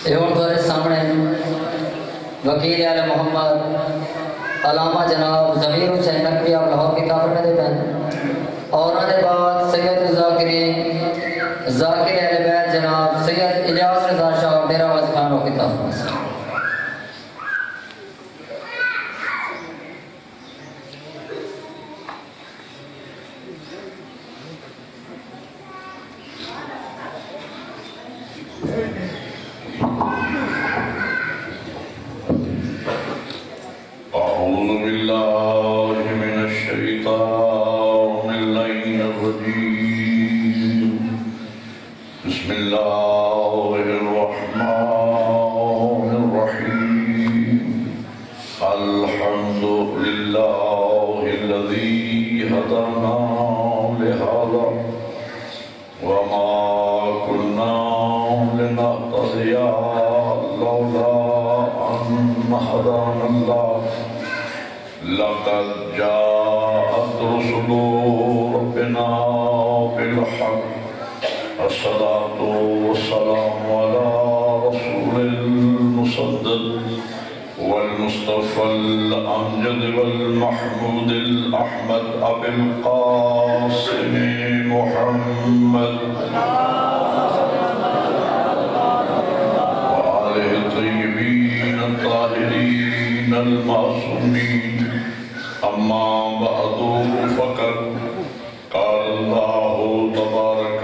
یہ ہوں تھوڑے سامنے وکیل آل محمد علامہ جناب ضمیر حسین نقوی آپ لاہور کی کافر میں دیتے ہیں، اور انہوں نے بعد سید الذاکرین ذاکر اہل بیت جناب سید اجاز رضا شاہ ڈیرہ غازی خان کی کافر میں سے لقد جاءت رسل ربنا بالحق الصلاة والسلام على رسول المصدق والمصطفى الأمجد والمحمود الأحمد أبي القاسم محمد وآله الطيبين الطاهرين المعصومين. أما بعد فقد قال الله تبارك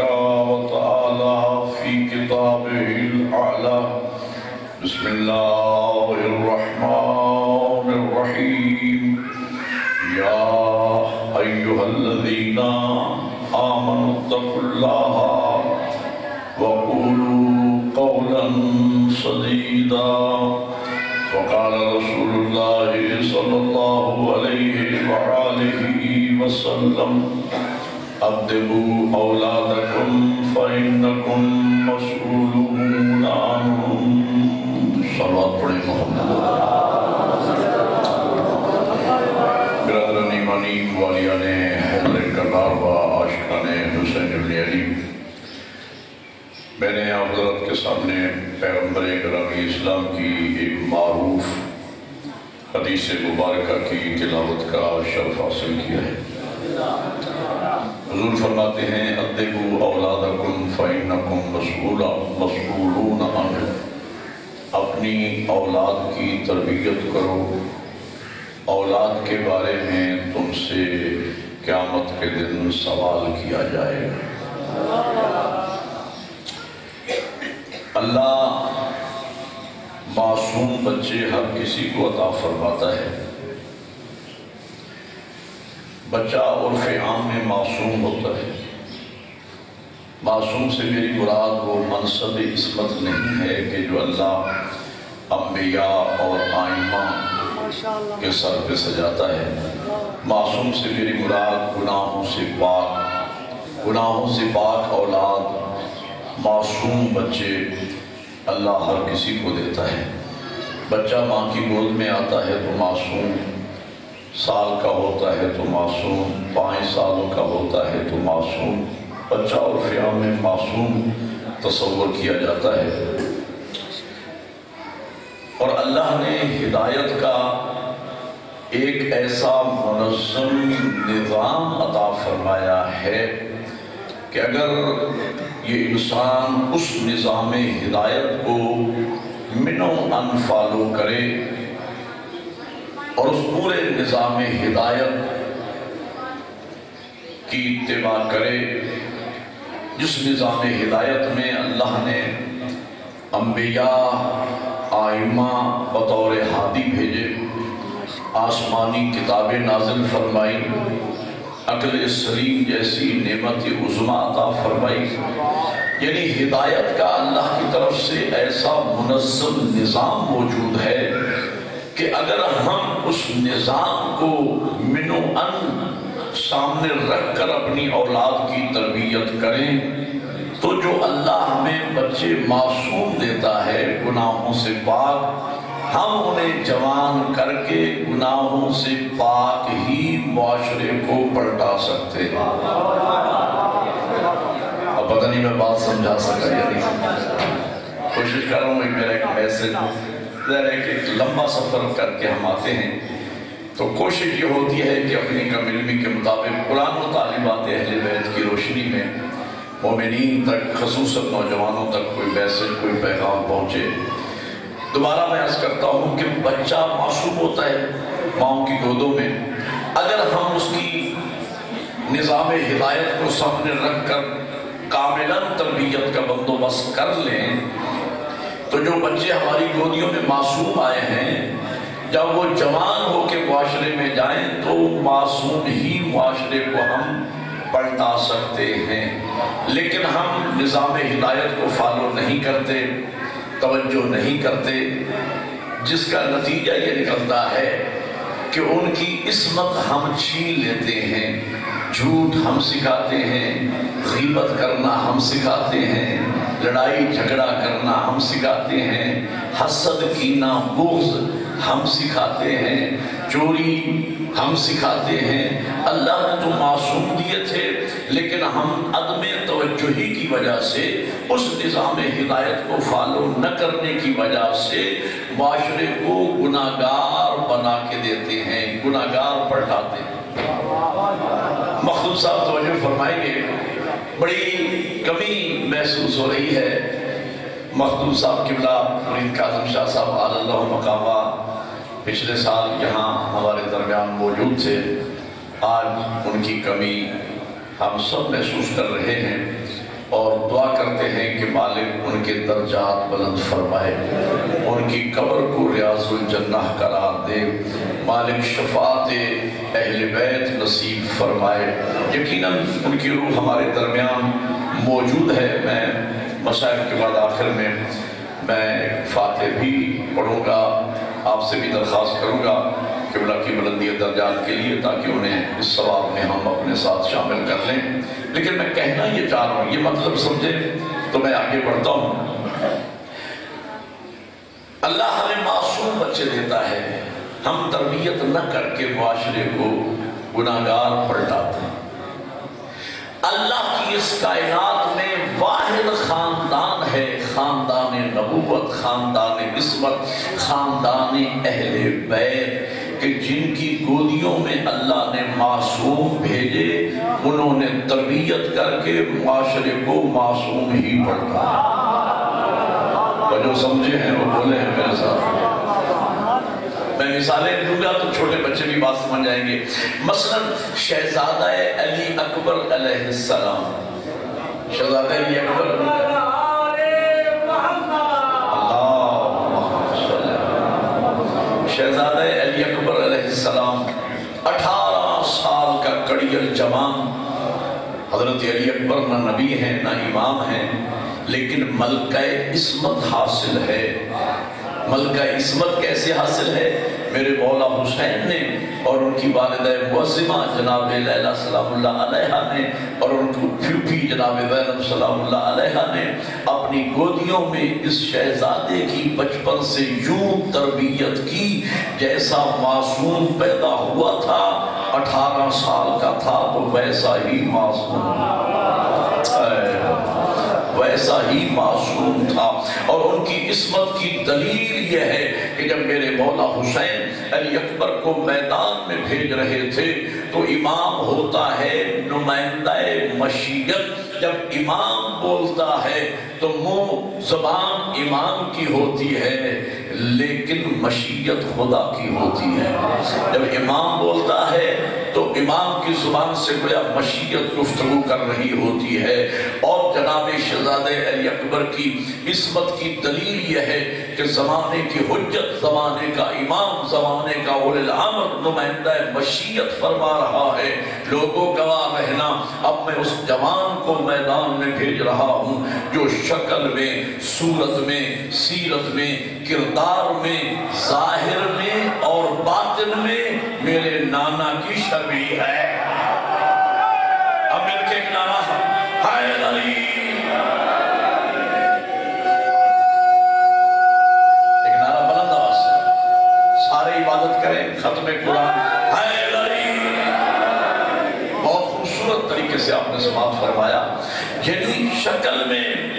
وتعالى في كتابه الأعلى بسم الله الرحمن الرحيم يا أيها الذين آمنوا اتقوا الله وقولوا قولا سديدا. وقال رسول الله صلى الله عليه وآله وسلم أدبوا أولادكم فإنكم مسؤولون عنهم. صلوات پڑھیں محمد. برادران ایمانی والیان حضر کرار و عاشقان حسین ابن علی، میں نے آپ حضرات کے سامنے پیغمبر گرامی اسلام کی ایک معروف حدیث مبارکہ کی تلاوت کا شرف حاصل کیا ہے. حضور فرماتے ہیں ادبوا اولادکم فإنکم مسئولون عنہم. اپنی اولاد کی تربیت کرو، اولاد کے بارے میں تم سے قیامت کے دن سوال کیا جائے گا. اللہ معصوم بچے ہر کسی کو عطا فرماتا ہے. بچہ عرف عام میں معصوم ہوتا ہے. معصوم سے میری مراد وہ منصب عصمت نہیں ہے کہ جو اللہ انبیاء اور ائمہ کے سر پہ سجاتا ہے. معصوم سے میری مراد گناہوں سے پاک اولاد، معصوم بچے اللہ ہر کسی کو دیتا ہے. بچہ ماں کی گود میں آتا ہے تو معصوم، سال کا ہوتا ہے تو معصوم، 5 سالوں کا ہوتا ہے تو معصوم. بچہ عرف عام میں معصوم تصور کیا جاتا ہے. اور اللہ نے ہدایت کا ایک ایسا منظم نظام عطا فرمایا ہے کہ اگر یہ انسان اس نظام ہدایت کو منو انفالو کرے اور اس پورے نظام ہدایت کی اتباع کرے جس نظام ہدایت میں اللہ نے انبیاء ائمہ بطور ہادی بھیجے، آسمانی کتابیں نازل فرمائی، عقل سلیم جیسی نعمت عظمیٰ عطا فرمائی. یعنی ہدایت کا اللہ کی طرف سے ایسا منظم نظام موجود ہے کہ اگر ہم اس نظام کو منو ان سامنے رکھ کر اپنی اولاد کی تربیت کریں تو جو اللہ ہمیں بچے معصوم دیتا ہے گناہوں سے پاک، ہم انہیں جوان کر کے گناہوں سے پاک ہی معاشرے کو پلٹا سکتے ہیں. اب پتہ نہیں میں بات سمجھا سکا یا نہیں. کچھ کوشش کر رہا ہوں میرا ایک میسج ظاہر ہے کہ ایک لمبا سفر کر کے ہم آتے ہیں تو کوشش یہ ہوتی ہے کہ اپنی کم علمی کے مطابق قرآن و تعلیمات اہل بیت کی روشنی میں مومنین تک خصوصاً نوجوانوں تک کوئی میسج کوئی پیغام پہنچے۔ دوبارہ میں عرض کرتا ہوں کہ بچہ معصوم ہوتا ہے ماؤں کی گودوں میں، اگر ہم اس کی نظام ہدایت کو سامنے رکھ کر کاملاً تربیت کا بندوبست کر لیں تو جو بچے ہماری گودیوں میں معصوم آئے ہیں جب وہ جوان ہو کے معاشرے میں جائیں تو معصوم ہی معاشرے کو ہم پلٹا سکتے ہیں، لیکن ہم نظام ہدایت کو فالو نہیں کرتے، توجہ نہیں کرتے، جس کا نتیجہ یہ نکلتا ہے کہ ان کی عصمت ہم چھین لیتے ہیں، جھوٹ ہم سکھاتے ہیں، غیبت کرنا ہم سکھاتے ہیں، لڑائی جھگڑا کرنا ہم سکھاتے ہیں، حسد کینہ بغض ہم سکھاتے ہیں، چوری ہم سکھاتے ہیں۔ اللہ نے تو معصوم دیے تھے لیکن ہم عدم توجہی کی وجہ سے اس نظام ہدایت کو فالو نہ کرنے کی وجہ سے معاشرے کو گناہگار بنا کے دیتے ہیں، گناہگار پلٹاتے ہیں۔ مخدوم صاحب توجہ فرمائیں گے، بڑی کمی محسوس ہو رہی ہے۔ مخدوم صاحب قبلہ مرید کاظم شاہ صاحب علی اللہ مقامہ پچھلے سال یہاں ہمارے درمیان موجود تھے، آج ان کی کمی ہم سب محسوس کر رہے ہیں اور دعا کرتے ہیں کہ مالک ان کے درجات بلند فرمائے، ان کی قبر کو ریاض الجنہ قرار دے، مالک شفاعت اہل بیت نصیب فرمائے۔ یقیناً ان کی روح ہمارے درمیان موجود ہے۔ میں مشائخ کے بعد آخر میں فاتح بھی پڑھوں گا، آپ سے بھی درخواست کروں گا قبلہ کی بلندی درجات کے لیے تاکہ انہیں اس ثواب میں ہم اپنے ساتھ شامل کر لیں۔ لیکن میں کہنا یہ چاہ رہا ہوں، یہ مطلب سمجھے تو میں آگے بڑھتا ہوں۔ اللہ ہمیں معصوم بچے دیتا ہے، ہم تربیت نہ کر کے معاشرے کو گناہگار پلٹاتے ہیں۔ اللہ کی اس کائنات میں واحد خاندان ہے، خاندان نبوت، خاندان عصمت، خاندان اہل بیت، کہ جن کی گودیوں میں اللہ نے معصوم بھیجے، انہوں نے تربیت کر کے معاشرے کو معصوم ہی پلٹایا۔ اور جو سمجھے ہیں وہ بولے ہیں میرے ساتھ۔ میں مثالیں دوں گا تو چھوٹے بچے بھی بات سمجھ جائیں گے۔ مثلا شہزادہ علی اکبر علیہ السلام، شہزادہ علی اکبر شہزادہ علی اکبر علیہ السلام 18 سال کا کڑیل جوان، حضرت علی اکبر نہ نبی ہیں نہ امام ہیں لیکن ملکہ عصمت حاصل ہے۔ ملکہ عصمت کیسے حاصل ہے؟ میرے مولا حسین نے اور ان کی والدہ معظمہ جناب لیلہ سلام اللہ علیہا نے اور ان کی پھوپھی جناب زینب سلام اللہ علیہا نے اپنی گودیوں میں اس شہزادے کی بچپن سے یوں تربیت کی جیسا معصوم پیدا ہوا تھا، 18 سال کا تھا تو ویسا ہی معصوم تھا۔ اور ان کی عصمت کی دلیل یہ ہے کہ جب میرے مولا حسین علی اکبر کو میدان میں بھیج رہے تھے تو امام ہوتا ہے نمائندہ مشیت، جب امام بولتا ہے تو منہ زبان امام کی ہوتی ہے لیکن مشیت خدا کی ہوتی ہے۔ جب امام بولتا ہے تو امام کی زبان سے گویا مشیت گفتگو کر رہی ہوتی ہے۔ اور جناب شہزادہ علی اکبر کی عصمت کی دلیل یہ ہے کہ زمانے کی حجت، زمانے کا امام، زمانے کا اولی الامر، نمائندہ مشیت فرما رہا ہے، لوگوں گواہ رہنا اب میں اس جوان کو میدان میں بھیج رہا ہوں جو شکل میں، صورت میں، سیرت میں، کردار میں، ظاہر میں اور باطن میں میرے نانا کی شبیہ ہے۔ اب مل کے ایک نعرہ حیدر علی، ایک نعرہ بلند آواز سے سارے عبادت کریں، ختم قرآن حیدر علی۔ بہت خوبصورت طریقے سے آپ نے سماعت فرمایا، یعنی شکل میں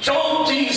34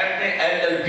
MA LLB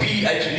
PhD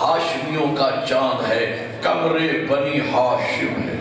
ہاشمیوں کا چاند ہے، قمر بنی ہاشم ہے۔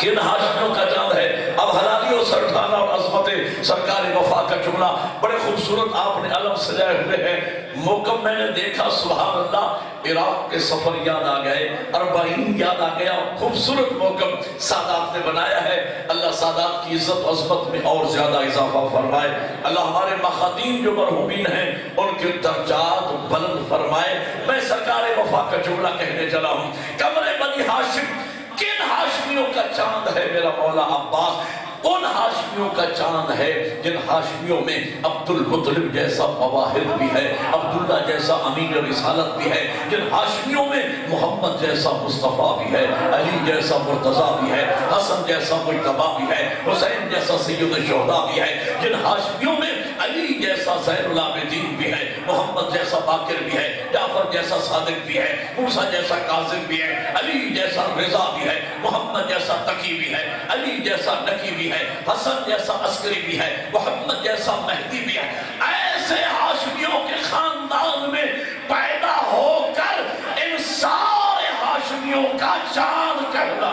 کن ہاشمیوں کا چاند ہے؟ اب حلالی و سرطانہ اور عظمت سرکار وفا کا جملہ بڑے خوبصورت آپ نے علم سجائے ہوئے ہیں۔ موقع میں نے دیکھا سبحان اللہ، عراق کے سفر یاد آ گئے، 40 یاد آ گیا۔ خوبصورت موقع سادات نے بنایا ہے۔ اللہ سادات کی عزت و عظمت میں اور زیادہ اضافہ فرمائے۔ اللہ ہمارے مخادیم جو مرحومین ہیں ان کے درجات بلند فرمائے۔ میں سرکار وفا کا جملہ کہنے چلا ہوں، قمر بنی ہاشم، کن ہاشمیوں کا چاند ہے میرا مولا عباس؟ ان ہاشمیوں کا چاند ہے جن ہاشمیوں میں عبد المطلب جیسا مواہب بھی ہے، عبداللہ جیسا امین رسالت بھی ہے، جن ہاشمیوں میں محمد جیسا مصطفیٰ بھی ہے، علی جیسا مرتضیٰ بھی ہے، حسن جیسا مجتبیٰ بھی ہے، حسین جیسا سید الشہداء بھی ہے، جن ہاشمیوں میں علی جیسا زین العابدین بھی ہے، محمد جیسا باقر بھی ہے، جعفر جیسا صادق بھی ہے، موسیٰ جیسا کاظم بھی ہے، علی جیسا رضا بھی ہے، محمد جیسا تقی بھی ہے، علی جیسا نقی بھی ہے، حسن جیسا عسکری بھی ہے، محمد جیسا مہدی بھی ہے۔ ایسے ہاشمیوں کے خاندان میں پیدا ہو کر ان سارے ہاشمیوں کا چاند کہنا،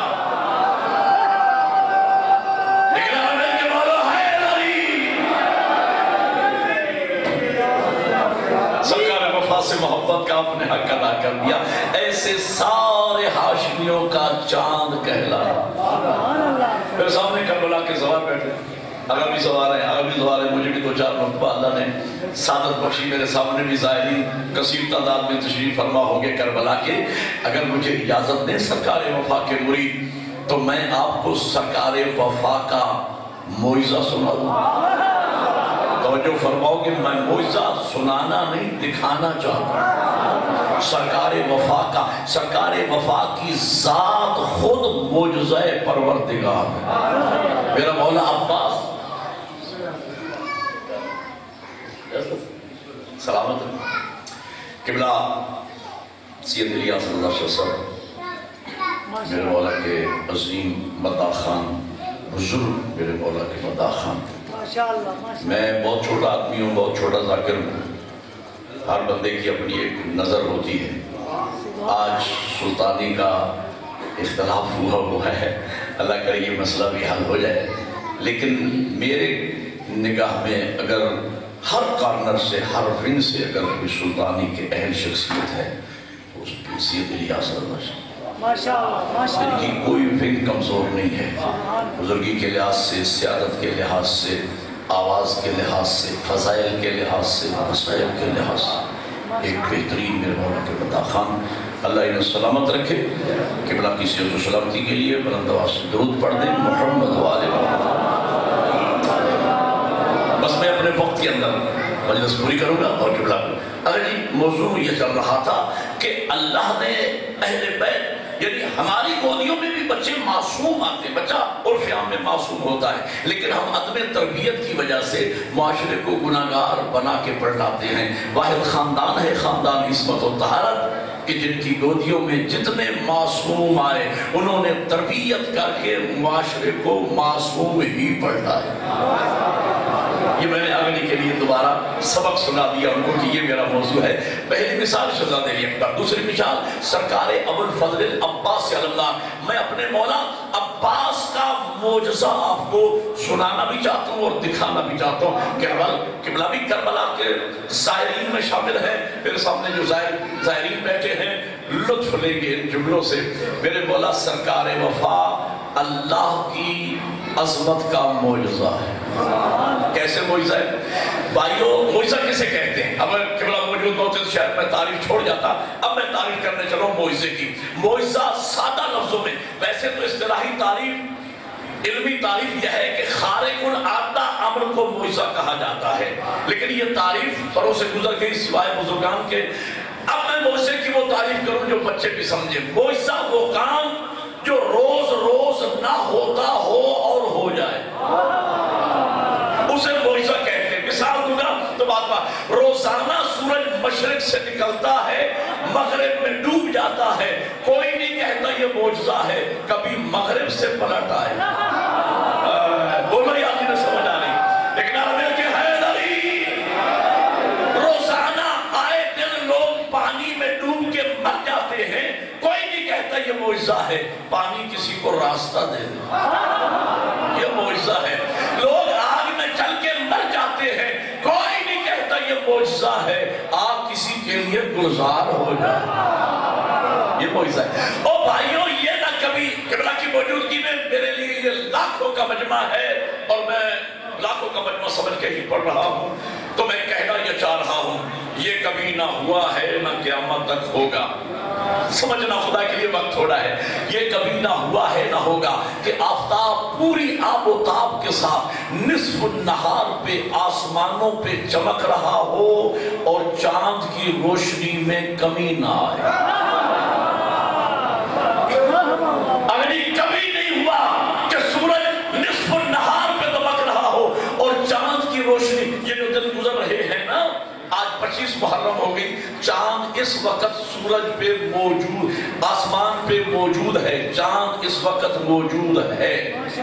سرکار وفا سے محبت کا آپ نے حق ادا کر دیا۔ ایسے سارے ہاشمیوں کا چاند کہلا۔ میرے سامنے کربلا کے سوار بیٹھے، اگر بھی سوار ہیں، مجھے بھی 2-4 مرتبہ اللہ نے سعادت بخشی، میرے سامنے بھی زائرین کثیر تعداد میں تشریف فرما ہوں گے کربلا کے۔ اگر مجھے اجازت دیں سرکار وفا کے مرید، تو میں آپ کو سرکار وفا کا معجزہ سنا دوں۔ توجہ فرماؤ کہ میں معجزہ سنانا نہیں، دکھانا چاہتا ہوں۔ سرکار وفا کی ذات خود معجزہ پروردگار ہے۔ میرا مولا عباس سلامت قبلہ سید الیاس صلی اللہ علیہ وسلم، میرے مولا کے عظیم مداح خان، بزرگ میرے مولا کے مداح خان۔ میں بہت چھوٹا آدمی ہوں، بہت چھوٹا ذاکر ہوں، ہر بندے کی اپنی ایک نظر ہوتی ہے۔ آج سلطانی کا اختلاف ہوا ہے، اللہ کرے یہ مسئلہ بھی حل ہو جائے، لیکن میرے نگاہ میں اگر ہر کارنر سے، ہر ونگ سے اگر کوئی سلطانی کے اہل شخصیت ہے تو اس کی سید الیاس صلی اللہ علیہ وسلم، ان کی کوئی ونگ کمزور نہیں ہے، بزرگی کے لحاظ سے، سیادت کے لحاظ سے، آواز کے لحاظ سے، فضائل کے لحاظ سے، مسائل کے لحاظ سے ایک بہترین میرے مولا کے مداح خان۔ اللہ انہیں سلامت رکھے۔ قبلہ کی صحت و سلامتی کے لیے بلند آواز سے درود پڑھ دیں، محمد و آل محمد۔ بس میں اپنے وقت کے اندر مجلس پوری کروں گا اور قبلہ اگر جی موضوع یہ چل رہا تھا کہ اللہ نے اہل بیت، یعنی ہماری گودیوں میں بھی بچے معصوم آتے ہیں، بچہ عرف عام میں معصوم ہوتا ہے، لیکن ہم عدم تربیت کی وجہ سے معاشرے کو گناہگار بنا کے پڑھاتے ہیں۔ واحد خاندان ہے خاندان عصمت و طہارت، کہ جن کی گودیوں میں جتنے معصوم آئے انہوں نے تربیت کر کے معاشرے کو معصوم ہی پڑھایا۔ یہ میں نے اگلی کے لیے دوبارہ سبق سنا دیا ان کو کہ یہ میرا موضوع ہے۔ پہلی مثال شہزادہ علی اکبر، دوسری مثال سرکار ابو الفضل العباس علمدار۔ میں اپنے مولا عباس کا معجزہ آپ کو سنانا بھی چاہتا ہوں اور دکھانا بھی چاہتا ہوں۔ قبلہ بھی کربلا کے زائرین میں شامل ہیں، میرے سامنے جو زائرین بیٹھے ہیں لطف لیں گے ان جملوں سے۔ میرے مولا سرکار وفا اللہ کی عظمت کا معجزہ ہے۔ کیسے معجزہ ہے بھائیو؟ معجزہ کسے کہتے ہیں؟ اب قبلہ موجود ہوتے تو شاید میں تعریف چھوڑ جاتا، اب میں تعریف کرنے چلوں معجزے کی۔ معجزہ سادہ لفظوں میں، ویسے تو اصطلاحی تعریف، علمی تعریف یہ ہے کہ خارق العادہ امر کو معجزہ کہا جاتا ہے، لیکن یہ تعریف پروں سے گزر گئی سوائے بزرگان کے۔ اب میں معجزے کی وہ تعریف کروں جو بچے بھی سمجھے۔ معجزہ وہ کام جو روز روز نہ ہوتا ہو اور ہو جائے، اسے معجزہ کہتے ہیں۔ مثال دوں گا تو بات روزانہ سورج مشرق سے نکلتا ہے، مغرب میں ڈوب جاتا ہے، کوئی نہیں کہتا یہ معجزہ ہے، کبھی مغرب سے پلٹ آئے۔ بولو یا نہیں سمجھ آ رہی؟ لیکن عربی کے حیدری روزانہ آئے دن لوگ پانی میں ڈوب کے معجزہ ہے پانی کسی کو راستہ دے دے، یہ معجزہ ہے۔ لوگ آگ میں چل کے مر جاتے ہیں، کوئی نہیں کہتا یہ معجزہ ہے، آگ کسی کے لیے گلزار ہو جائے، یہ معجزہ ہے۔ او بھائیوں، یہ نہ کبھی قبلہ کی موجودگی میں میرے لیے یہ لاکھوں کا مجمع ہے اور میں لاکھوں کا مجمع سمجھ کے ہی پڑھ رہا ہوں، تو میں کہنا یہ چاہ رہا ہوں یہ کبھی نہ ہوا ہے نہ قیامت تک ہوگا۔ سمجھنا خدا کے لیے وقت تھوڑا ہے، یہ کبھی نہ ہوا ہے نہ ہوگا کہ آفتاب پوری آب و تاب کے ساتھ نصف النہار پہ آسمانوں پہ چمک رہا ہو اور چاند کی روشنی میں کمی نہ آئے۔ اگر یہ کبھی نہیں ہوا کہ سورج نصف النہار پہ دمک رہا ہو اور چاند کی روشنی، یہ جو دن گزر رہے ہیں نا، آج 25 محرم ہو گئی، چاند اس وقت سورج پہ موجود، آسمان پہ موجود ہے، چاند اس وقت موجود ہے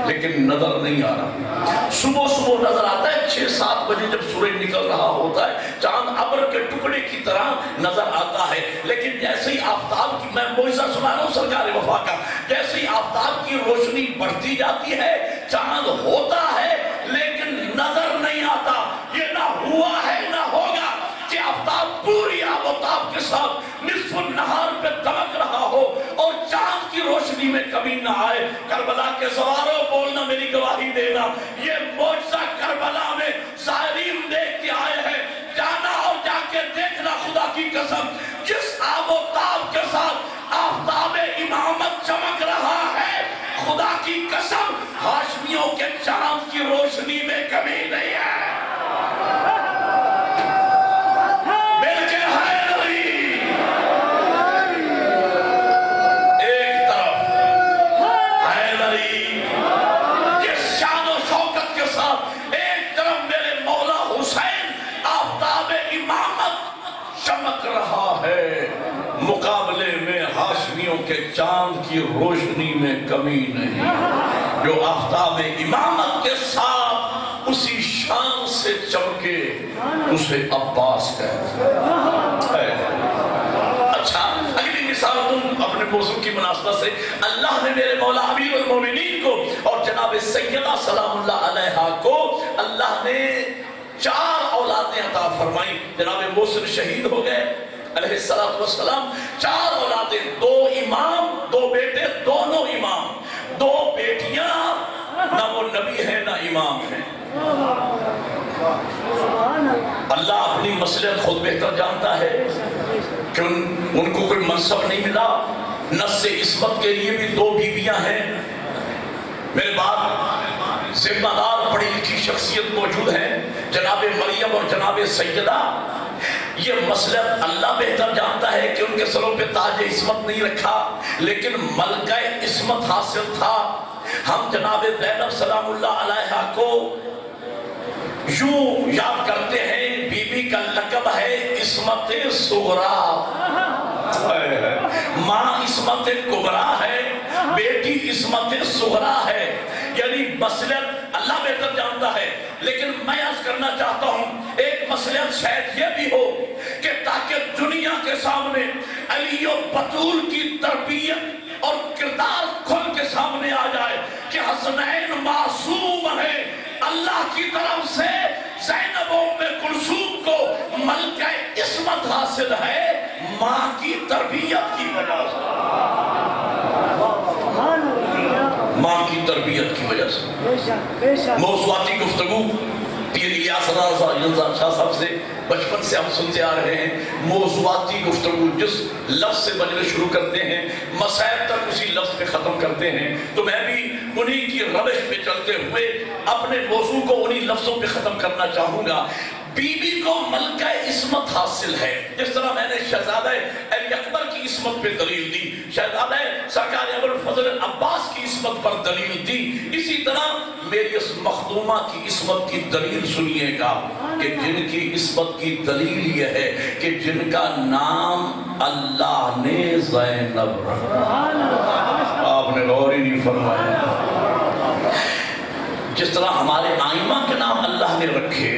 لیکن نظر نہیں آ رہا۔ صبح صبح نظر آتا ہے، 6-7 بجے جب سورج نکل رہا ہوتا ہے، چاند ابر کے ٹکڑے کی طرح نظر آتا ہے، لیکن جیسے ہی آفتاب کی، میں معجزہ سنا رہا ہوں سرکار وفا کا، جیسے ہی آفتاب کی روشنی بڑھتی جاتی ہے، چاند ہوتا ہے لیکن نظر نہیں آتا۔ یہ نہ ہوا ہے نہ ہوگا کہ آفتاب پوری آب و تاب کے ساتھ نصف النہار پہ دمک رہا ہو اور چاند کی روشنی میں کمی نہ آئے۔ کربلا کے سواروں، بولنا، میری گواہی دینا، یہ معجزہ کربلا میں زائرین دیکھ کے آئے ہیں، جانا اور جا کے دیکھنا خدا کی قسم، جس آب و تاب کے ساتھ آفتاب امامت چمک رہا ہے، خدا کی قسم ہاشمیوں کے چاند کی روشنی میں کمی نہیں ہے۔ مقابلے میں ہاشمیوں کے چاند کی روشنی میں کمی نہیں، جو آفتاب امامت کے ساتھ اسی شان سے چمکے اسے عباس کہتے ہیں۔ اچھا، اگلی مثال تم اپنے موضوع کی مناسبت سے، اللہ نے میرے مولا امیر المومنین کو اور جناب سیدہ سلام اللہ علیہا کو اللہ نے 4 اولادیں عطا فرمائیں۔ جناب محسن شہید ہو گئے علیہ السلام، 4 اولادیں، 2 امام، 2 بیٹے، دونوں امام، 2 بیٹیاں، نہ وہ نبی ہیں نہ امام ہیں۔ اللہ اپنی مصلحت خود بہتر جانتا ہے کہ ان کو کوئی منصب نہیں ملا۔ نص عصمت کے لیے بھی 2 بیویاں ہیں۔ میرے بعد ذمہ دار پڑھی لکھی شخصیت موجود ہے، جناب مریم اور جناب سیدہ۔ یہ مصلحت اللہ بہتر جانتا ہے کہ ان کے سروں پہ تاج عصمت نہیں رکھا، لیکن ملکہ عصمت حاصل تھا۔ ہم جناب زینب سلام اللہ علیہا کو یوں یاد کرتے ہیں، بی بی کا لقب ہے عصمت صغرا، ماں عصمت کبرا ہے، بیٹی عصمت صغرا ہے، یعنی مصلحت اللہ بہتر جانتا ہے۔ لیکن میں عرض کرنا چاہتا ہوں، ایک مصلحت شاید یہ بھی ہو کہ تاکہ دنیا کے سامنے علی و بطول کی تربیت اور کردار کھل کے سامنے آ جائے کہ حسنین معصوم ہیں، اللہ کی طرف سے زینب ام کلثوم کو ملکہ عصمت حاصل ہے ماں کی تربیت کی وجہ سے، ماں کی تربیت کی وجہ سے۔ موضوعاتی گفتگو پیر الیاس رضا شاہ صاحب سے بچپن سے ہم سنتے آ رہے ہیں، موضوعاتی گفتگو، جس لفظ سے مجلس شروع کرتے ہیں مسائل تک اسی لفظ پہ ختم کرتے ہیں، تو میں بھی انہی کی روش پہ چلتے ہوئے اپنے موضوع کو انہی لفظوں پہ ختم کرنا چاہوں گا۔ بی بی کو ملکہ عصمت حاصل ہے، جس طرح میں نے شہزادہ علی اکبر کی عصمت پہ دلیل دی، شہزادہ سرکار ابوالفضل عباس کی عصمت پر دلیل دی، اسی طرح میری اس مخدومہ کی عصمت کی دلیل سنیے گا کہ جن کی عصمت کی دلیل یہ ہے کہ جن کا نام اللہ نے زینب رکھا۔ آپ نے غور ہی نہیں فرمایا، جس طرح ہمارے آئمہ کے نام اللہ نے رکھے،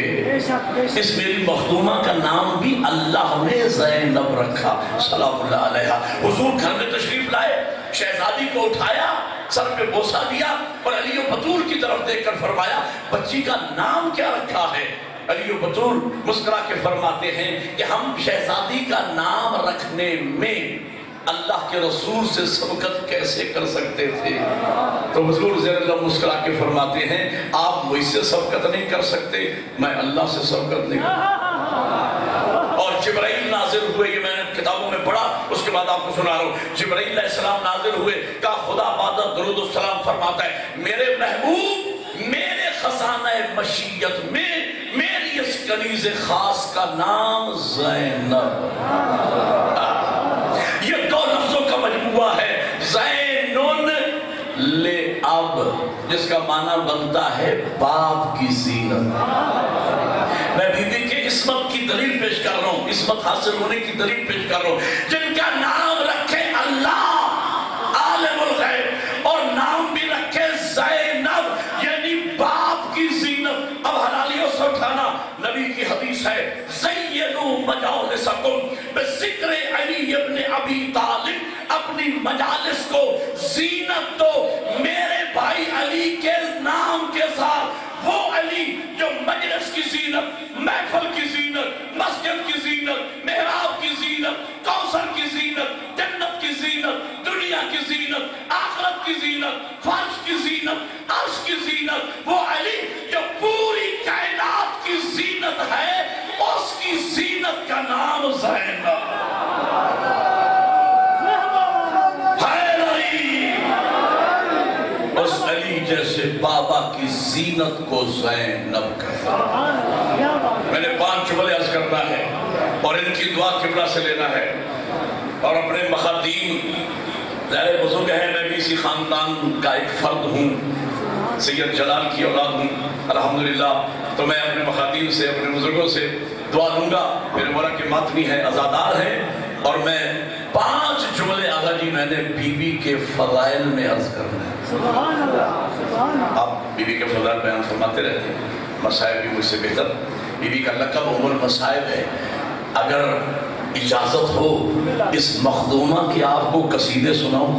اس میری مخدومہ کا نام بھی اللہ نے زینب رکھا سلام اللہ علیہا۔ حضور گھر میں تشریف لائے، شہزادی کو اٹھایا، سر پہ بوسہ دیا اور علی و بطول کی طرف دیکھ کر فرمایا بچی کا نام کیا رکھا ہے؟ علی و بطول مسکرا کے فرماتے ہیں کہ ہم شہزادی کا نام رکھنے میں اللہ کے رسول سے سبقت کیسے کر سکتے تھے؟ تو حضور ضی اللہ مسکرا کے فرماتے ہیں آپ مجھ سے سبقت نہیں کر سکتے، میں اللہ سے سبقت نہیں کر۔ اور جبرائیل نازل ہوئے، یہ میں نے کتابوں میں پڑھا، اس کے بعد آپ کو سنا رہا ہوں۔ جبرائیل علیہ السلام نازل ہوئے، کہا خدا بعد درود السلام فرماتا ہے میرے محبوب میرے خزانہ مشیت میں میری اس کنیز خاص کا نام زینب، یہ دو لفظوں کا مجموعہ ہے، زینن لے اب، جس کا معنی بنتا ہے باپ کی زینت۔ میں بی بی کے عصمت کی دلیل پیش کر رہا ہوں، عصمت حاصل ہونے کی دلیل پیش کر رہا ہوں، جن کا نام رکھے اللہ عالم الغیب اور نام بھی رکھے زینب یعنی باپ کی زینت۔ اب حلالیوں سے اٹھانا، نبی کی حدیث ہے زینوا مجالسکم بذکر علی ابن ابی طالب، اپنی مجالس کو زینت دو میرے بھائی علی کے نام کے ساتھ، وہ علی جو مجلس کی زینت، محفل کی زینت، مسجد کی زینت، محراب کی زینت، کوثر کی زینت، جنت کی زینت، دنیا کی زینت، آخرت کی زینت، فرش کی زینت، عرش کی زینت، وہ علی جو پوری کائنات کی زینت ہے، اس کی زینت کا نام زینب جیسے بابا کی زینت کو زینب کہا۔ میں نے 5 جملے عرض کرنا ہے اور ان کی دعا قبلہ سے لینا ہے، اور اپنے مخادیم ظاہر بزرگ ہیں، میں بھی اسی خاندان کا ایک فرد ہوں، سید جلال کی اولاد ہوں الحمدللہ، تو میں اپنے مخادیم سے اپنے بزرگوں سے دعا لوں گا۔ میرے مولا کے ماتمی ہیں، عزادار ہیں، اور میں 5 جملے آقا جی میں نے بی بی کے فضائل میں عرض کرنا ہے۔ آپ بی بی کے فضائل بیان فرماتے رہتے ہیں، مصائب بھی مجھ سے بہتر، بی بی کا لقب ام المصائب ہے۔ اگر اجازت ہو اس مخدومہ کی آپ کو قصیدے سناؤں،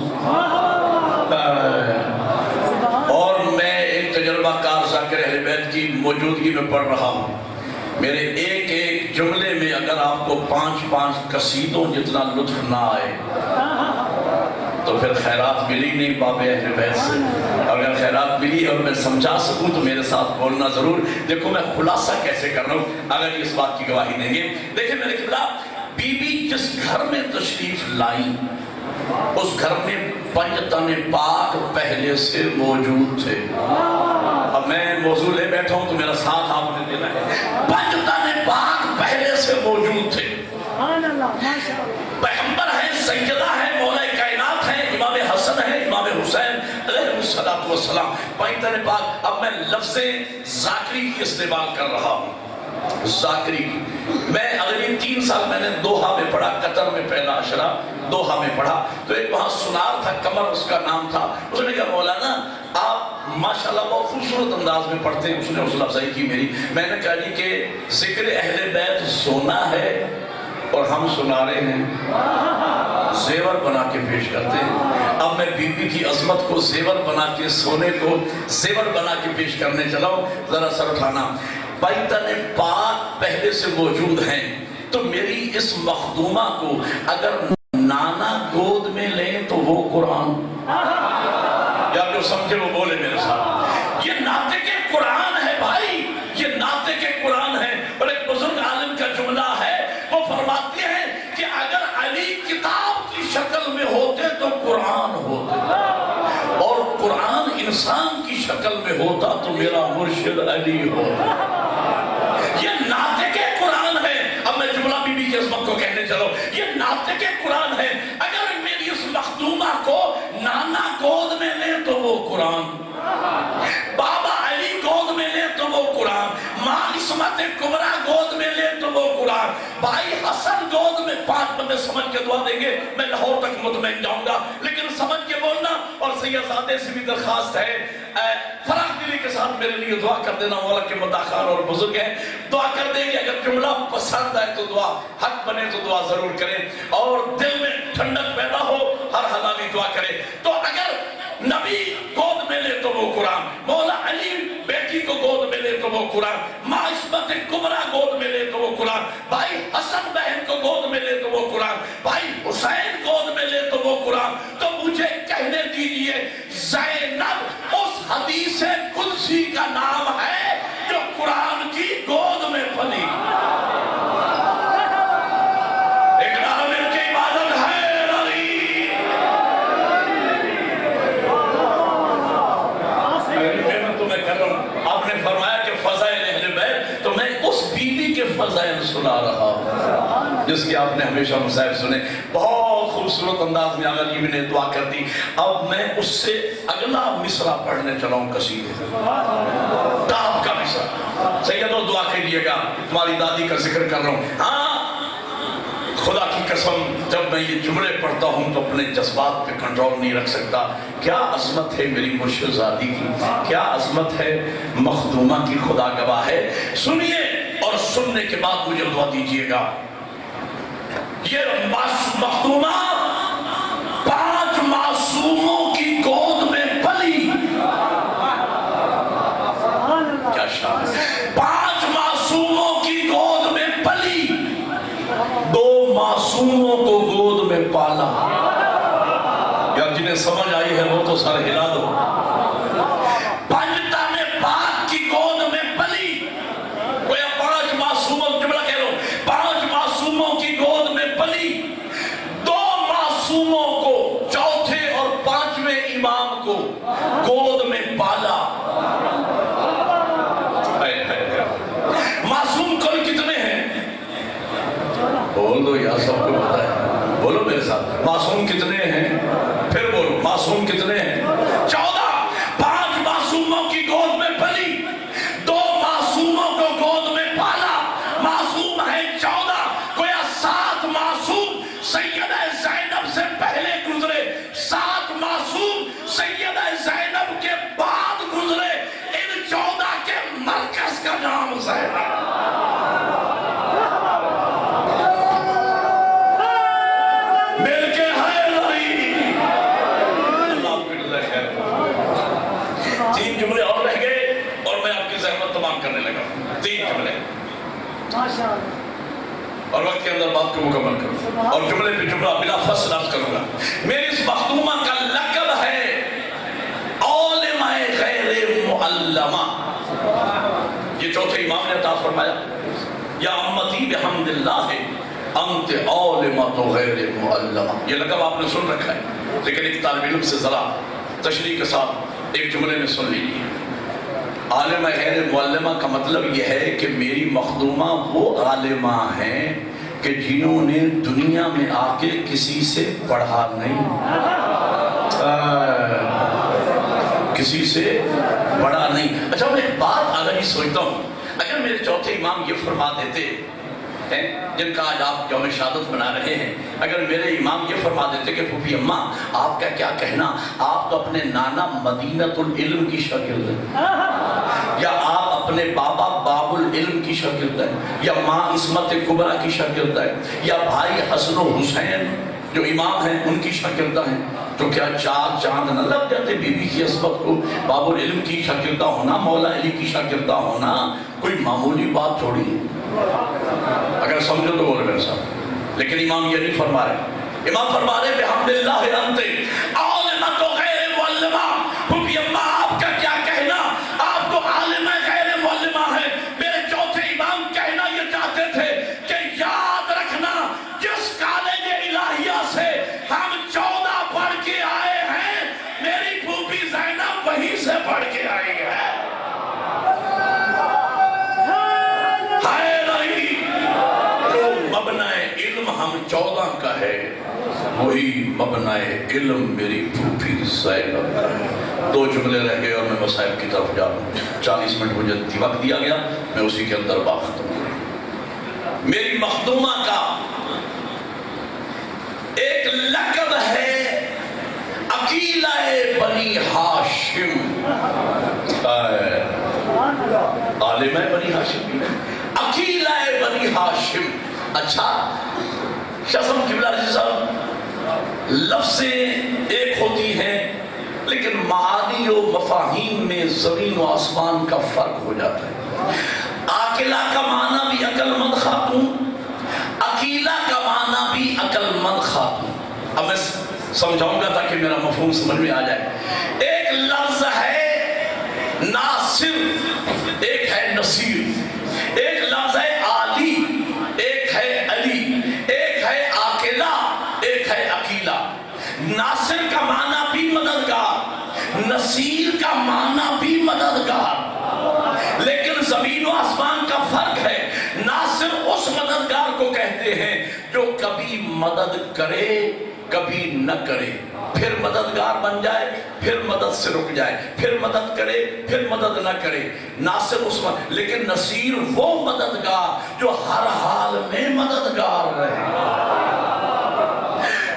اور میں ایک تجربہ کار ذاکر اہل بیت کی موجودگی میں پڑھ رہا ہوں، میرے ایک ایک جملے میں اگر آپ کو 5 قصیدوں جتنا لطف نہ آئے تو پھر خیرات ملی نہیں باب اہل بیت سے۔ اگر خیرات ملی اور میں سمجھا سکوں تو میرے ساتھ بولنا ضرور۔ دیکھو میں خلاصہ کیسے کر رہا ہوں، اگر اس بات کی گواہی دیں گے۔ دیکھیں میرے قبلہ، بی بی جس گھر میں تشریف لائی اس گھر میں 5 تن پاک پہلے سے موجود تھے۔ اب میں موضوع لے بیٹھا ہوں تو میرا ساتھ آپ نے دینا ہے۔ 5 تن پاک پہلے سے موجود تھے، پیغمبر ہیں، سیدہ ہیں، مولا کائنات ہیں، امام حسن ہیں، امام حسین علیہ السلام، 5 تن پاک۔ اب میں لفظ ذاکری کی استعمال کر رہا ہوں، ذاکری۔ میں اگلی 3 سال میں نے دوحہ میں پڑھا، قطر میں پہلا عشرہ دوحہ میں پڑھا، تو ایک وہاں سنار تھا، قمر اس کا نام تھا، اس نے کہا مولانا آپ ماشاءاللہ بہت خوبصورت انداز میں پڑھتے ہیں، اس نے حوصلہ افزائی کی میری۔ میں نے کہا جی کہ ذکر اہل بیت سونا ہے اور ہم سنا رہے ہیں، زیور بنا کے پیش کرتے ہیں۔ اب میں بی بی کی عظمت کو زیور بنا کے، سونے کو زیور بنا کے پیش کرنے چلا ہوں، ذرا سر اٹھانا۔ بیتن پاک پہلے سے موجود ہیں، تو میری اس مخدومہ کو اگر نانا گود میں لیں تو وہ قرآن، یا جو سمجھے وہ بولے میرے ساتھ، یہ ناطق کے قرآن ہے بھائی، یہ ناطق کے قرآن ہے۔ اور ایک بزرگ عالم کا جملہ ہے، وہ فرماتے ہیں کہ اگر علی کتاب کی شکل میں ہوتے تو قرآن ہوتا، اور قرآن انسان کی شکل میں ہوتا تو میرا مرشد علی ہوتا۔ یہ ناطق قرآن ہے۔ اب میں جملہ بی بی کی عظمت کو کہنے چلو، یہ ناطق قرآن ہے۔ اگر میری اس مخدومہ کو نانا گود میں لے تو وہ قرآن، بابا علی گود میں لے تو وہ قرآن، ماں عصمت کبریٰ گود میں لے تو وہ قرآن، بھائی حسن گود میں 5 بندے سمجھ کے دعا دیں گے، میں لاہور تک مطمئن جاؤں گا، لیکن سمجھ کے بولنا۔ اور سیدزادے سے بھی درخواست ہے، فراغ دلی کے ساتھ میرے لیے دعا کر دینا، مولا کے مداخار اور بزرگ ہیں، دعا کر دیں گے۔ اگر جملہ پسند ہے تو دعا، حق بنے تو دعا ضرور کریں، اور دل میں ٹھنڈک پیدا ہو، ہر حلالی دعا کرے۔ وہ قرآن، مولا علی بیٹی کو گود میں لے تو وہ قرآن، ماں عصمت کبریٰ گود میں لے تو وہ قرآن، بھائی حسن بہن کو گود میں لے تو وہ قرآن، بھائی حسین گود میں لے تو وہ قرآن۔ تو مجھے کہنے دیجئے زینب اس حدیث قدسی کا نام ہے جو قرآن کی گود میں پلی۔ ایک عامر کی عبادت ہے علی۔ میں تمہیں کر رہا ہوں، آپ نے فرمایا کہ فضائل اہل بیت، تو میں اس بیوی کے فضائل سنا رہا ہوں جس کی آپ نے ہمیشہ مصائب سنے۔ بہت خوبصورت انداز میں آقا جی نے دعا کر دی۔ اب میں اس سے اگلا مصرع پڑھنے چلا ہوں قصیدے تاب کا مصرع۔ سیدو دعا کیجئے گا، تمہاری دادی کا ذکر کر رہا ہوں۔ ہاں خدا کی قسم جب میں یہ جملے پڑھتا ہوں تو اپنے جذبات پہ کنٹرول نہیں رکھ سکتا۔ کیا عظمت ہے میری مرشدزادی کی، کیا عظمت ہے مخدومہ کی، خدا گواہ ہے۔ سنیے اور سننے کے بعد مجھے دعا دیجئے گا۔ یہ مخدومہ 5 معصوموں کی گود میں پلی۔ کیا شان ہے، 5 معصوموں کی گود میں پلی، 2 معصوموں کو گود میں پالا۔ یا جنہیں سمجھ آئی ہے وہ تو سر ہلا دو۔ پنجتن پاک کی گود میں پلی، کوئی 5 معصوموں، جملہ کہہ لو، 5 معصوموں کی گود میں پلی، 2 معصوموں کو، چوتھے اور 5ویں امام کو گود میں پالا۔ معصوم کل کتنے ہیں؟ بول دو یا سب کو پتا ہے، بولو میرے ساتھ، معصوم کتنے ہیں؟ پھر بولو، معصوم کتنے ہیں؟ 14۔ 5 معصوموں کی گود میں پلی، 2 معصوموں کو گود میں پالا، معصوم ہے 14۔ گویا 7 معصوم سیدہ زینب سے پہلے گزرے، 7 معصوم سیدہ زینب کے بعد گزرے۔ ان 14 کے مرکز کا نام زینب۔ جملے اور رہ گئے اور میں آپ کی زحمت تمام کرنے لگا۔ 3 جملے اور وقت کے اندر بات کو مکمل کروں اور جملے پہ جملہ بلا فصل عرض کروں گا۔ میری اس مخدومہ کا لقب ہے عالمہ غیر معلمہ۔ یہ چوتھے امام نے عطا فرمایا، یا امتی بحمد اللہ انت عالمہ غیر معلمہ۔ یہ لقب آپ نے سن رکھا ہے، لیکن ایک طالب علم سے ذرا تشریح کے ساتھ ایک جملے میں سن لیجیے۔ عالمہ غیر معلمہ کا مطلب یہ ہے کہ میری مخدومہ وہ عالمہ ہیں کہ جنہوں نے دنیا میں آ کے کسی سے پڑھا نہیں، کسی سے پڑھا نہیں۔ اچھا میں ایک بات اگر یہ سوچتا ہوں، اگر میرے چوتھے امام یہ فرما دیتے ہیں جن کا آج آپ یوم شہادت منا رہے ہیں، اگر میرے امام یہ فرما دیتے کہ پھوپھی اماں آپ کا کیا کہنا، آپ تو اپنے نانا مدینۃ العلم کی شاگرد ہیں، یا آپ اپنے بابا باب العلم کی شاگرد ہیں، یا ماں عصمت کبریٰ کی شاگرد ہیں، یا بھائی حسن و حسین جو امام ہیں ان کی شاگردہ ہیں، تو کیا 4 چاند نہ لگ جاتے بی بی کی عصمت کو؟ باب العلم کی شاگردہ ہونا، مولا علی کی شاگردہ ہونا کوئی معمولی بات تھوڑی ہے۔ اگر سمجھو تو بولے میرے ساتھ، لیکن امام یہ نہیں فرما رہے۔ امام فرما رہے بحمداللہ انت عالمہ غیر معلمہ۔ پھوپھی اماں آپ کا کیا کہنا، آپ تو عالمہ غیر معلمہ ہیں۔ میرے چوتھے امام کہنا یہ چاہتے تھے کہ یاد رکھنا جس کالج الہیہ سے ہم 14 پڑھ کے آئے ہیں، میری پھوپھی زینب وہیں سے پڑھ کے آئی ہے۔ مبنہ علم ہم 14 کا ہے، وہی مبنہ علم میری پھوپھی زینب کا ہے۔ 2 جملے رہ گئے اور میں مسائل کی طرف جا رہا ہوں۔ 40 منٹ مجھے وقت دیا گیا، میں اسی کے اندر بات ختم کروں۔ میری مخدومہ کا ایک لقب ہے عقیلہ بنی ہاشم۔ عالمہ بنی ہاشم، عقیلہ بنی ہاشم۔ اچھا شاہ صاحب قبلہ رضی صاحب، لفظیں ایک ہوتی ہیں لیکن لیکن معانی و مفاہیم میں زمین و آسمان کا فرق ہو جاتا ہے۔ عاقلہ کا معنی بھی عقل مند خاتون، عقیلہ کا معنی بھی عقل مند خاتون۔ اب میں سمجھاؤں گا تاکہ میرا مفہوم سمجھ میں آ جائے۔ ایک لفظ ہے ناصر، ایک ہے نصیر، ایک لفظ ہے عالی، ایک ہے علی، ایک ہے عاقلہ، ایک ہے عقیلہ۔ ناصر کا معنی بھی مددگار، نصیر کا معنی بھی مددگار، لیکن زمین و آسمان کا فرق ہے۔ ناصر اس مددگار کو کہتے ہیں جو کبھی مدد کرے کبھی نہ کرے، پھر مددگار بن جائے، پھر مدد سے رک جائے، پھر مدد کرے، پھر مدد نہ کرے۔ ناصر اس وقت، لیکن نصیر وہ مددگار جو ہر حال میں مددگار رہے۔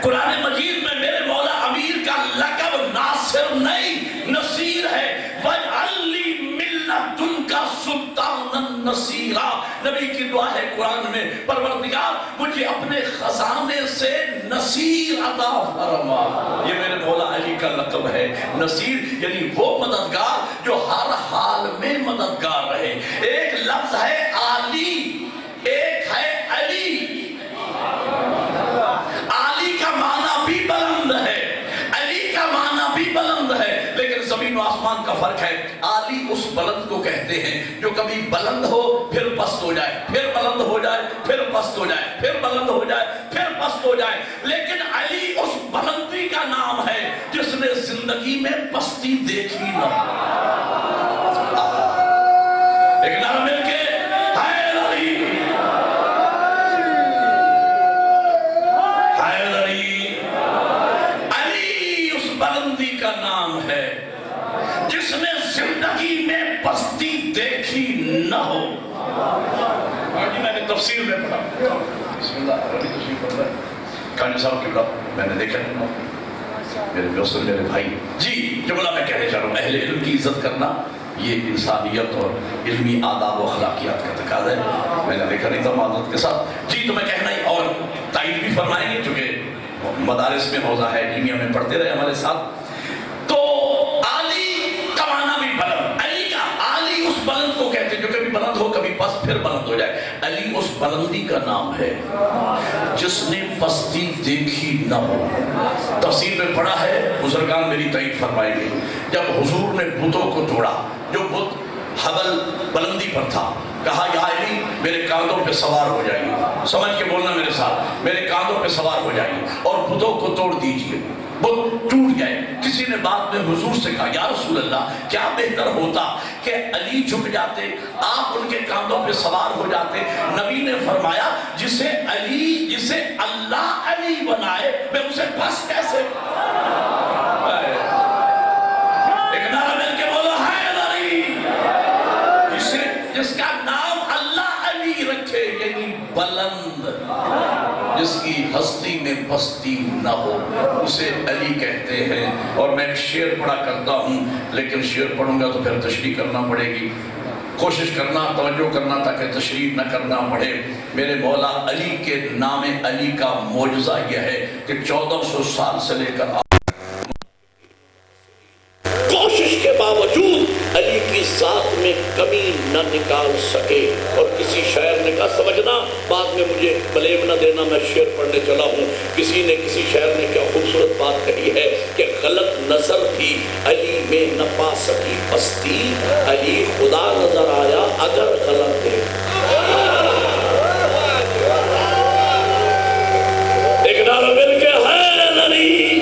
قرآن مجید میں میرے مولا امیر کا لقب ناصر نہیں نصیر ہے۔ وَاجْعَلْ لِي مِن لَّدُنْكَ سُلْطَانًا نَصِيرًا۔ نبی کی دعا ہے قرآن میں، پروردگار مجھے اپنے خزانے سے نصیر عطا فرما۔ یہ میرے مولا علی کا لقب ہے، نصیر یعنی وہ مددگار جو ہر حال میں مددگار رہے۔ ایک لفظ ہے عالی، ایک ہے علی۔ عالی کا معنی بھی بلند ہے، علی کا معنی بھی بلند ہے، لیکن زمین و آسمان کا فرق ہے۔ عالی اس بلند کو کہتے ہیں جو کبھی بلند ہو پھر پست ہو جائے، پھر بلند ہو جائے، پھر پست ہو جائے، پھر بلند ہو جائے، پھر پست ہو جائے۔ لیکن علی اس بلندی کا نام ہے جس نے زندگی میں پستی دیکھی نہ۔ ایک نعرہ مل کے حیدری، حیدری۔ علی اس بلندی کا نام ہے جس نے زندگی میں پستی دیکھی نہ ہو۔ آج میں نے تفسیر میں پڑھا، بسم اللہ عربی تفسیر پڑھ رہا ہے کانی صاحب کی بات میں نے دیکھا، میرے دوست میرے بھائی جی جملہ میں کہنے چاہ رہا ہوں، اہل علم کی عزت کرنا یہ انسانیت اور علمی آداب و اخلاقیات کا تقاضا ہے۔ میں نے دیکھا نہیں تھا معذرت کے ساتھ جی، تو میں کہنا ہی اور تائید بھی فرمائیں گے چونکہ مدارس میں موضوع ہے، علمیہ میں پڑھتے رہے ہمارے ساتھ۔ تو عالی کا معنی بھی بلند، علی کا عالی اس بلند کو کہتے ہیں جو کبھی بلند ہو کبھی پست پھر بلند ہو جائے۔ علی اس بلندی کا نام ہے جس نے پستی دیکھی نہ ہو۔ تفسیر میں پڑھا ہے، بزرگان میری تائید فرمائیں گے، جب حضور نے بتوں کو توڑا، جو بت حبل بلندی پر تھا، کہا یا علی میرے کاندھوں پہ سوار ہو جائیے، سمجھ کے بولنا میرے ساتھ، میرے کاندھوں پہ سوار ہو جائیے اور بتوں کو توڑ دیجئے۔ بت ٹوٹ گئے۔ کسی نے بعد میں حضور سے کہا یا رسول اللہ کیا بہتر ہوتا کہ علی جھک جاتے، آپ ان کے کاندھوں پہ سوار ہو جاتے؟ نبی نے فرمایا جسے اللہ علی بنائے میں اسے بس کیسے؟ ایک نعرہ مل کے بولو حیدری۔ جس کا نام اللہ علی رکھے یعنی بلند، جس کی ہستی میں پستی نہ ہو، اسے علی کہتے ہیں۔ اور میں ایک شعر پڑھا کرتا ہوں، لیکن شعر پڑھوں گا تو پھر تشریح کرنا پڑے گی، کوشش کرنا توجہ کرنا تاکہ تشریح نہ کرنا پڑے۔ میرے مولا علی کے نام علی کا معجزہ یہ ہے کہ 1400 سال سے لے کر کوشش کے باوجود علی کی ذات میں کمی نہ نکال سکے۔ اور کسی شاعر نے کہا، سمجھنا بعد میں مجھے بلیم نہ دینا، میں شعر پڑھنے چلا ہوں، کسی شاعر نے کیا خوبصورت بات کہی ہے کہ غلط نظر تھی علی میں نہ پا سکی پستی، علی خدا نظر آیا اگر غلط ہے۔ ایک نعرہ مل کے حیدری۔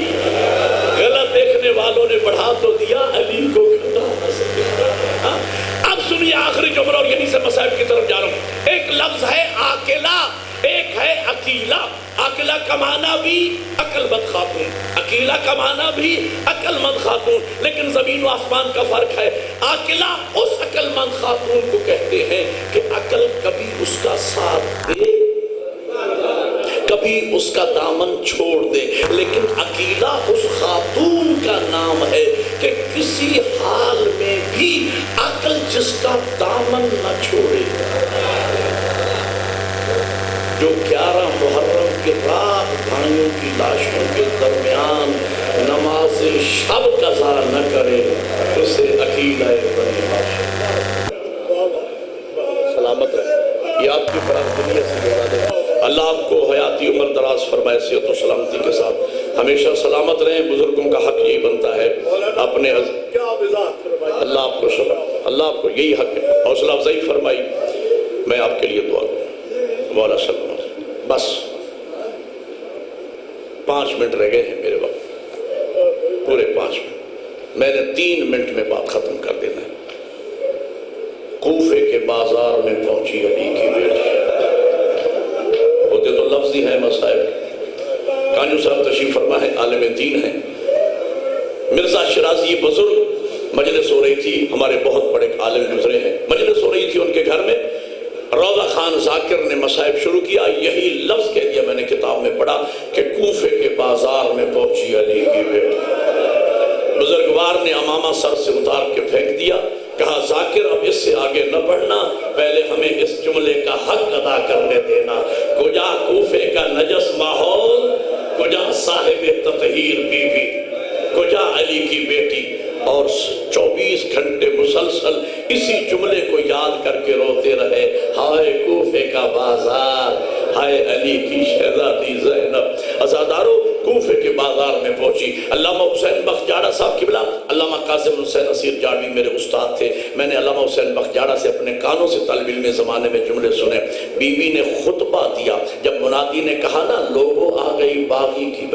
غلط دیکھنے والوں نے بڑھا تو دیا، علی کو گھٹا نہ سکے۔ اب سنیے آخری جملہ اور یہیں سے مصائب کی طرف جا رہا ہوں۔ ایک لفظ ہے عاقلہ، ایک ہے عقیلہ۔ عاقلہ کا معنی بھی عقل مند خاتون، عقیلہ کا معنی بھی عقل مند خاتون، لیکن زمین و آسمان کا فرق ہے۔ عاقلہ اس عقل مند خاتون کو کہتے ہیں کہ عقل کبھی اس کا ساتھ دے کبھی اس کا دامن چھوڑ دے، لیکن عقیلہ اس خاتون کا نام ہے کہ کسی حال میں بھی عقل جس کا دامن نہ چھوڑے۔ جو 11 محرم کی رات بھائیوں کی لاشوں کے درمیان نماز شب قضا نہ کرے اسے اکیلا بنی بادشاہ۔ سلامت رہے، یہ آپ کی فراخ دنیا سے بتا دے۔ اللہ آپ کو حیاتی عمر دراز فرمائے، صحت و سلامتی کے ساتھ ہمیشہ سلامت رہیں۔ بزرگوں کا حق یہی بنتا ہے اپنے اللہ آپ کو شکر، اللہ آپ کو یہی حق ہے، حوصلہ افزائی فرمائی۔ میں آپ کے لیے دعا کروں مولا صلی اللہ علیہ وسلم۔ بس 5 منٹ رہ گئے ہیں میرے وقت، پورے 5 منٹ، میں نے 3 منٹ میں بات ختم کر دینا ہے۔ کوفے کے بازار میں پہنچی علی کی بیٹی، ہوتے تو لفظ ہی ہیں مصائب، کانجو صاحب تشریف فرما ہے، عالم دین ہیں، مرزا شرازی بزرگ، مجلس ہو رہی تھی، ہمارے بہت بڑے عالم گزرے ہیں، مجلس ہو رہی تھی ان کے گھر میں، روضہ خان ذاکر نے مصائب شروع کیا، یہی لفظ کہہ دیا میں نے کتاب میں پڑھا کہ کوفے کے بازار میں پہنچی علی کی بیٹی۔ بزرگوار نے امامہ سر سے اتار کے پھینک دیا، کہا ذاکر اب اس سے آگے نہ بڑھنا، پہلے ہمیں اس جملے کا حق ادا کرنے دینا، کجا کوفے کا نجس ماحول، کجا صاحب تطہیر بی بی، کجا علی کی بیٹی، اور 24 گھنٹے مسلسل اسی جملے کو یاد کر کے روتے رہے، ہائے کوفے کا بازار، ہائے علی کی شہزادی زینب۔ عزادارو کوفے کے بازار میں پہنچی، علامہ حسین بخش جاڑا صاحب قبلہ، علامہ قاسم حسین اسیر جاڑوی میرے استاد تھے، میں نے علامہ حسین بخش جاڑا سے اپنے کانوں سے طالب علم زمانے میں جملے سنے۔ بی بی نے خطبہ دیا، جب منادی نے کہا نا لوگوں آ گئی باغی کی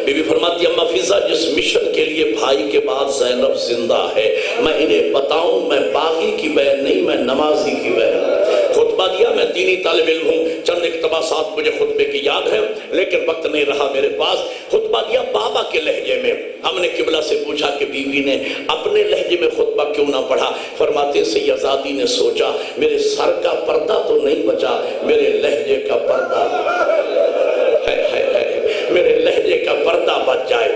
بی بی فرماتی اما فضا جس مشن کے لیے بھائی کے بعد زینب زندہ ہے، میں انہیں بتاؤں میں باغی کی بہن نہیں، میں نمازی کی بہن۔ خطبہ دیا، میں دینی طالب علم ہوں، چند اقتباسات مجھے خطبے کی یاد ہے لیکن وقت نہیں رہا میرے پاس۔ خطبہ دیا بابا کے لہجے میں، ہم نے قبلہ سے پوچھا کہ بی بی نے اپنے لہجے میں خطبہ کیوں نہ پڑھا؟ فرماتے سیدزادی نے سوچا میرے سر کا پردہ تو نہیں بچا، میرے لہجے کا پردہ میرے لہجے کا پردہ بچ جائے۔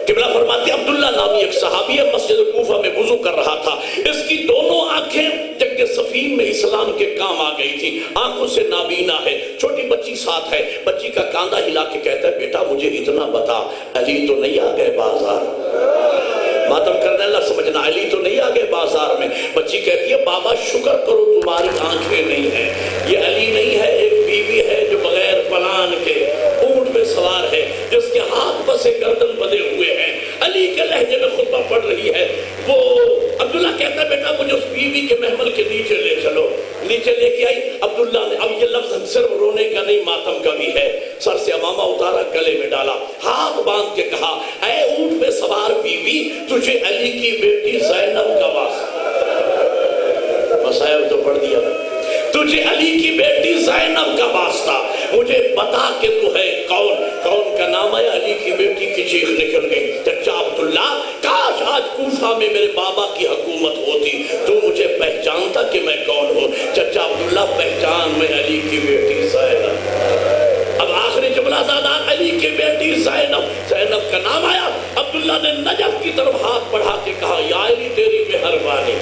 قبلہ فرماتے عبداللہ نامی ایک صحابی ہے، مسجد کوفہ میں وضو کر رہا تھا، اس کی دونوں آنکھیں جنگ صفین میں اسلام کے کام آ گئی تھی، آنکھوں سے نابینا ہے، چھوٹی بچی ساتھ ہے، بچی کا کاندھا ہلا کے کہتا ہے بیٹا مجھے اتنا بتا علی تو نہیں آ گئے بازار؟ ماتم کرنے اللہ سمجھنا، علی تو نہیں آ گئے بازار میں؟ بچی کہتی ہے بابا شکر کرو تمہاری آنکھیں نہیں ہیں، یہ علی نہیں ہے، ایک بیوی ہے جو بغیر پلان کے اونٹ پہ سوار ہے، جس کے ہاتھ پسے گردن بدے ہوئے ہیں، علی کے لہجے میں خطبہ پڑھ رہی ہے۔ وہ عبداللہ کہتا ہے بیٹا مجھے اس بیوی کے محمل کے نیچے لے چلو، نیچے لے کے آئی عبداللہ نے، اب یہ لفظ صرف رونے کا نہیں ماتم کا بھی ہے، سر سے امامہ اتارا گلے میں ڈالا، ہاتھ باندھ کے کہا اے اونٹ پہ سوار بیوی تجھے علی کی بیٹی زینب کا واسطہ، مسائب تو پڑھ دیا، تجھے علی کی بیٹی زینب کا واسطہ، مجھے بتا کہ تو ہے کون؟ کون کا نام ہے؟ علی کی بیٹی کی چیخ نکل گئی، چچا عبداللہ کاش آج کوفہ میں میرے بابا کی حکومت ہوتی تو مجھے پہچانتا کہ میں کون ہوں۔ چچا عبداللہ پہچان میں علی کی بیٹی زینب۔ اب آخری جملہ زادان علی کی بیٹی زینب، زینب کا نام آیا، عبداللہ نے نجف کی طرف ہاتھ بڑھا کے کہا یا علی تیری مہربانی،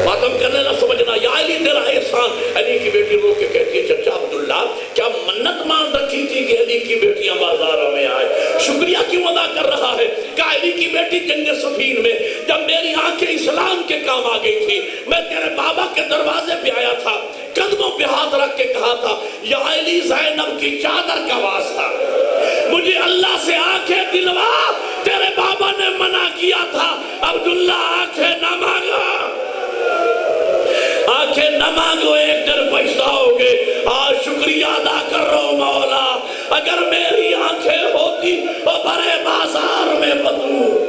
ماتم کرنے نہ سمجھنا، یا علی تیرا احسان۔ علی کی بیٹی رو کے کہتی ہے چچا عبداللہ کیا منت مان رکھی تھی کہ علی کی بیٹیاں بازاروں میں آئے؟ شکریہ کیوں ادا کر رہا ہے کہ علی کی بیٹی جنگ صفین میں جب میری آنکھیں اسلام کے کام آ گئی تھی، میں تیرے بابا کے دروازے پہ آیا تھا، قدموں پہ ہاتھ رکھ کے کہا تھا یا علی زینب کی چادر کا واسطہ مجھے اللہ سے آنکھیں دلوا، تیرے بابا نے منع کیا تھا عبداللہ آنکھیں نہ مانگا، آنکھیں نہ مانگو ایک دن پچھتاؤ گے۔ آج شکریہ ادا کر رہا ہوں مولا، اگر میری آنکھیں ہوتی اور بڑے بازار میں بدو